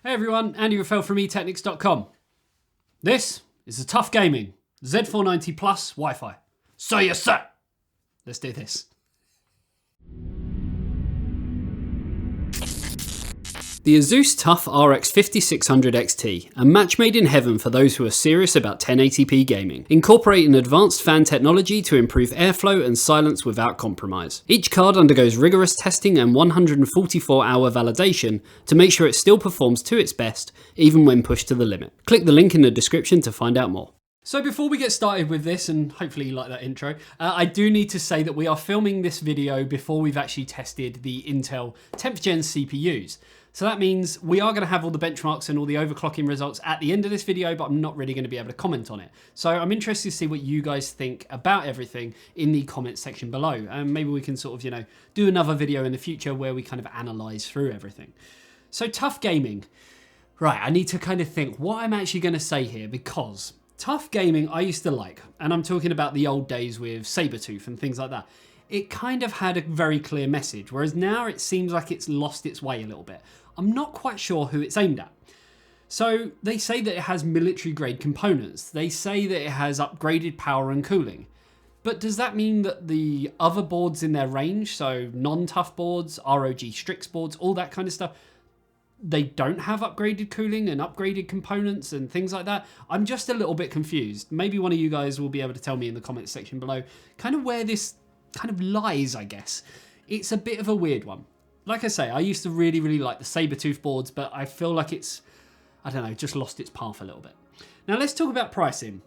Hey everyone, Andy Rafael from eTeknix.com. This is a Tough Gaming Z490 Plus Wi-Fi. So yes sir! Let's do this. The ASUS TUF RX 5600 XT, a match made in heaven for those who are serious about 1080p gaming, incorporating advanced fan technology to improve airflow and silence without compromise. Each card undergoes rigorous testing and 144-hour validation to make sure it still performs to its best, even when pushed to the limit. Click the link in the description to find out more. So before we get started with this, and hopefully you like that intro, I do need to say that we are filming this video before we've actually tested the Intel 10th gen CPUs. So that means we are going to have all the benchmarks and all the overclocking results at the end of this video, but I'm not really going to be able to comment on it. So I'm interested to see what you guys think about everything in the comments section below. And maybe we can sort of, do another video in the future where we kind of analyze through everything. So Tough Gaming. Right, I need to kind of think what I'm actually going to say here, because Tough Gaming I used to like, and I'm talking about the old days with Sabertooth and things like that. It kind of had a very clear message, whereas now it seems like it's lost its way a little bit. I'm not quite sure who it's aimed at. So they say that it has military grade components. They say that it has upgraded power and cooling. But does that mean that the other boards in their range, so non-tough boards, ROG Strix boards, all that kind of stuff, they don't have upgraded cooling and upgraded components and things like that? I'm just a little bit confused. Maybe one of you guys will be able to tell me in the comments section below kind of where this kind of lies, I guess. It's a bit of a weird one. Like I say, I used to really, really like the Sabertooth boards, but I feel like it's, I don't know, just lost its path a little bit. Now let's talk about pricing.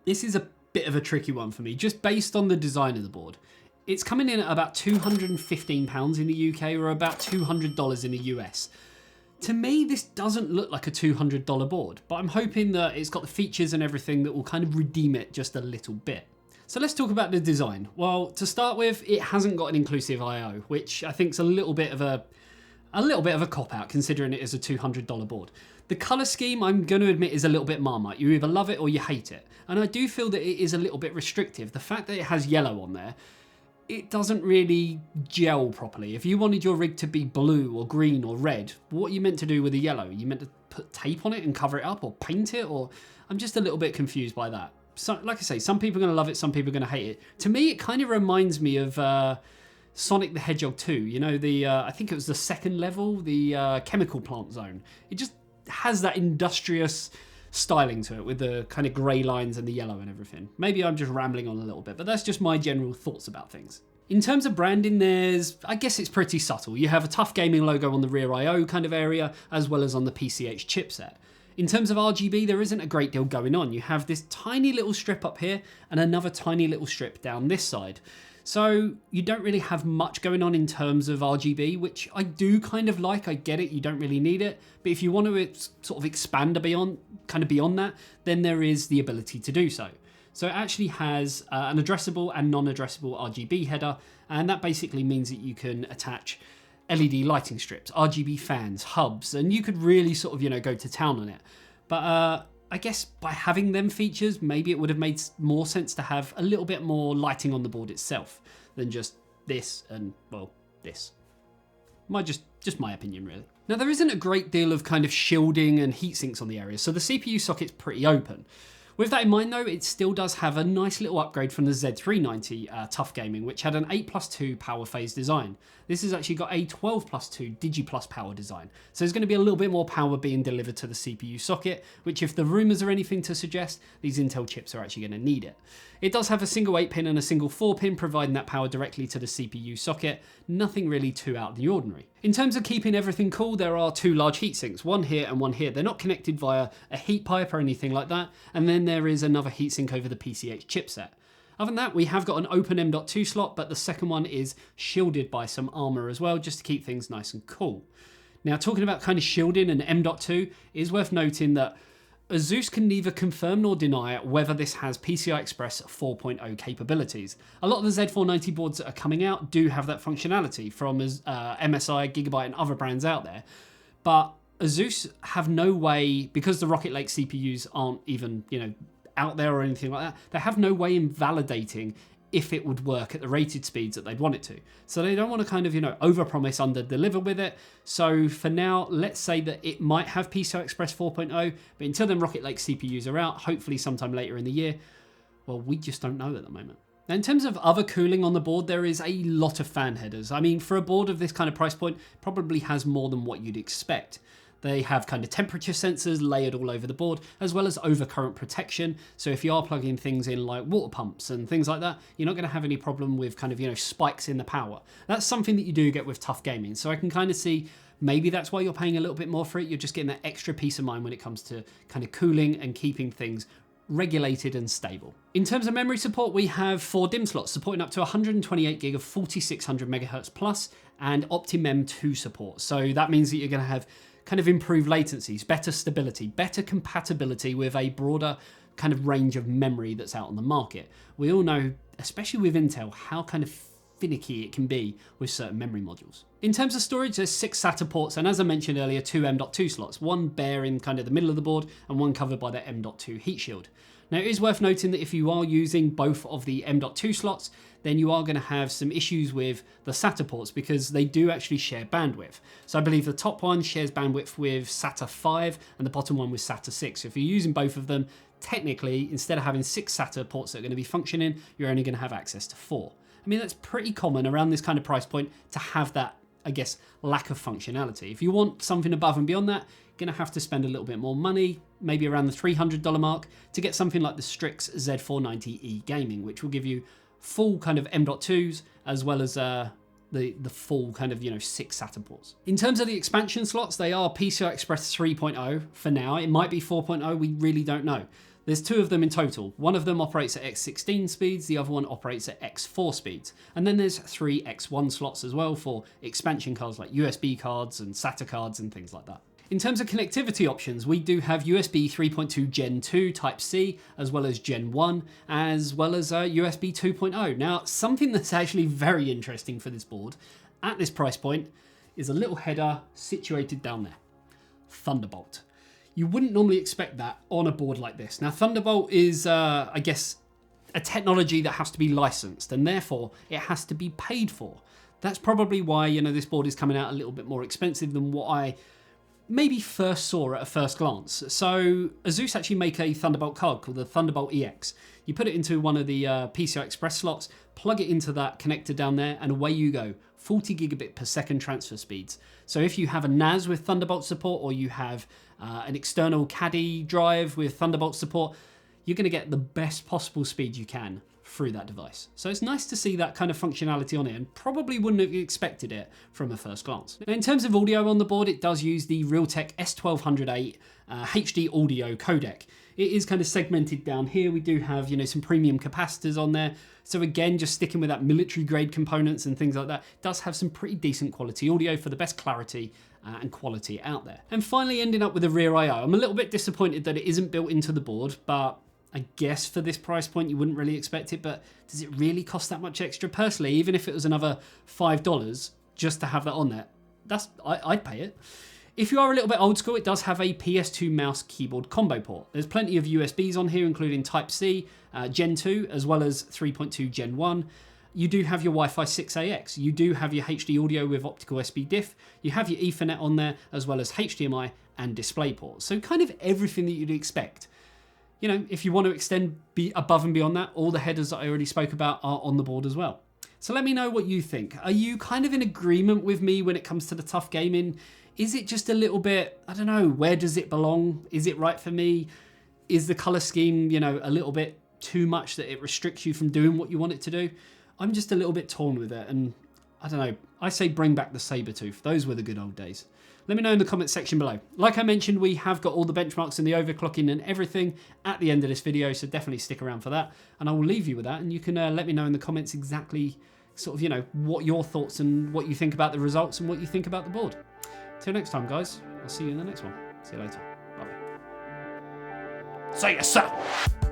This is a bit of a tricky one for me, just based on the design of the board. It's coming in at about £215 in the UK or about $200 in the US. To me, this doesn't look like a $200 board, but I'm hoping that it's got the features and everything that will kind of redeem it just a little bit. So let's talk about the design. Well, to start with, it hasn't got an inclusive I/O, which I think is a little bit of a cop-out considering it is a $200 board. The color scheme, I'm going to admit, is a little bit Marmite. You either love it or you hate it. And I do feel that it is a little bit restrictive. The fact that it has yellow on there, it doesn't really gel properly. If you wanted your rig to be blue or green or red, what are you meant to do with the yellow? You meant to put tape on it and cover it up or paint it? Or I'm just a little bit confused by that. So, like I say, some people are going to love it, some people are going to hate it. To me, it kind of reminds me of Sonic the Hedgehog 2. You know, I think it was the second level, the chemical plant zone. It just has that industrious styling to it with the kind of grey lines and the yellow and everything. Maybe I'm just rambling on a little bit, but that's just my general thoughts about things. In terms of branding, I guess it's pretty subtle. You have a Tough Gaming logo on the rear I/O kind of area, as well as on the PCIe chipset. In terms of RGB, there isn't a great deal going on. You have this tiny little strip up here and another tiny little strip down this side. So you don't really have much going on in terms of RGB, which I do kind of like. I get it, you don't really need it. But if you want to sort of expand beyond that, then there is the ability to do so. So it actually has an addressable and non-addressable RGB header, and that basically means that you can attach LED lighting strips, RGB fans, hubs, and you could really sort of, go to town on it. But I guess by having them features, maybe it would have made more sense to have a little bit more lighting on the board itself than just this and, well, this. Just my opinion, really. Now, there isn't a great deal of kind of shielding and heat sinks on the area, so the CPU socket's pretty open. With that in mind though, it still does have a nice little upgrade from the Z390 Tough Gaming, which had an 8+2 power phase design. This has actually got a 12+2 Digi+ power design. So there's going to be a little bit more power being delivered to the CPU socket, which if the rumors are anything to suggest, these Intel chips are actually going to need it. It does have a single 8-pin and a single 4-pin, providing that power directly to the CPU socket. Nothing really too out of the ordinary. In terms of keeping everything cool, there are two large heat sinks, one here and one here. They're not connected via a heat pipe or anything like that. And then there is another heatsink over the PCIe chipset. Other than that, we have got an open M.2 slot, but the second one is shielded by some armor as well, just to keep things nice and cool. Now, talking about kind of shielding and M.2, it is worth noting that ASUS can neither confirm nor deny whether this has PCI Express 4.0 capabilities. A lot of the Z490 boards that are coming out do have that functionality from MSI, Gigabyte and other brands out there, but ASUS have no way, because the Rocket Lake CPUs aren't even, out there or anything like that, they have no way in validating if it would work at the rated speeds that they'd want it to. So they don't want to kind of, overpromise, under-deliver with it. So for now, let's say that it might have PCI Express 4.0, but until then Rocket Lake CPUs are out, hopefully sometime later in the year, well, we just don't know at the moment. Now, in terms of other cooling on the board, there is a lot of fan headers. I mean, for a board of this kind of price point, probably has more than what you'd expect. They have kind of temperature sensors layered all over the board, as well as overcurrent protection. So if you are plugging things in like water pumps and things like that, you're not going to have any problem with kind of, spikes in the power. That's something that you do get with tough gaming. So I can kind of see maybe that's why you're paying a little bit more for it. You're just getting that extra peace of mind when it comes to kind of cooling and keeping things regulated and stable. In terms of memory support, we have 4 DIMM slots supporting up to 128 gig of 4600 megahertz plus and OptiMem2 support. So that means that you're going to have kind of improved latencies, better stability, better compatibility with a broader kind of range of memory that's out on the market. We all know, especially with Intel, how kind of finicky it can be with certain memory modules. In terms of storage, there's 6 SATA ports, and as I mentioned earlier, 2 M.2 slots, one bare in kind of the middle of the board and one covered by the M.2 heat shield. Now, it is worth noting that if you are using both of the M.2 slots, then you are going to have some issues with the SATA ports because they do actually share bandwidth. So I believe the top one shares bandwidth with SATA 5 and the bottom one with SATA 6. So if you're using both of them, technically, instead of having 6 SATA ports that are going to be functioning, you're only going to have access to 4. I mean, that's pretty common around this kind of price point to have that, I guess, lack of functionality. If you want something above and beyond that, you're going to have to spend a little bit more money, maybe around the $300 mark, to get something like the Strix Z490E Gaming, which will give you full kind of M.2s as well as the full kind of 6 SATA ports. In terms of the expansion slots, they are PCI Express 3.0 for now. It might be 4.0, we really don't know. There's 2 of them in total. One of them operates at X16 speeds, the other one operates at X4 speeds. And then there's 3 X1 slots as well for expansion cards like USB cards and SATA cards and things like that. In terms of connectivity options, we do have USB 3.2 Gen 2 Type-C, as well as Gen 1, as well as USB 2.0. Now, something that's actually very interesting for this board, at this price point, is a little header situated down there. Thunderbolt. You wouldn't normally expect that on a board like this. Now, Thunderbolt is, I guess, a technology that has to be licensed, and therefore it has to be paid for. That's probably why, this board is coming out a little bit more expensive than what I maybe first saw at a first glance. So ASUS actually make a Thunderbolt card called the Thunderbolt EX. You put it into one of the PCI Express slots, plug it into that connector down there, and away you go. 40 gigabit per second transfer speeds. So if you have a NAS with Thunderbolt support, or you have an external Caddy drive with Thunderbolt support, you're going to get the best possible speed you can through that device. So it's nice to see that kind of functionality on it, and probably wouldn't have expected it from a first glance. Now, in terms of audio on the board, it does use the Realtek S1208 HD audio codec. It is kind of segmented down here. We do have, some premium capacitors on there. So again, just sticking with that military grade components and things like that, it does have some pretty decent quality audio for the best clarity and quality out there. And finally, ending up with a rear I/O. I'm a little bit disappointed that it isn't built into the board, but I guess for this price point, you wouldn't really expect it, but does it really cost that much extra? Personally, even if it was another $5 just to have that on there, I'd pay it. If you are a little bit old school, it does have a PS2 mouse keyboard combo port. There's plenty of USBs on here, including Type-C, Gen 2, as well as 3.2 Gen 1. You do have your Wi-Fi 6AX. You do have your HD audio with optical SD diff. You have your Ethernet on there, as well as HDMI and DisplayPort. So kind of everything that you'd expect. If you want to extend above and beyond that, all the headers that I already spoke about are on the board as well. So let me know what you think. Are you kind of in agreement with me when it comes to the tough gaming? Is it just a little bit, I don't know, where does it belong? Is it right for me? Is the color scheme, a little bit too much that it restricts you from doing what you want it to do? I'm just a little bit torn with it, and I don't know. I say bring back the Sabertooth. Those were the good old days. Let me know in the comment section below. Like I mentioned, we have got all the benchmarks and the overclocking and everything at the end of this video, so definitely stick around for that. And I will leave you with that, and you can let me know in the comments exactly sort of, what your thoughts and what you think about the results and what you think about the board. Till next time, guys. I'll see you in the next one. See you later. Bye. See ya, sir.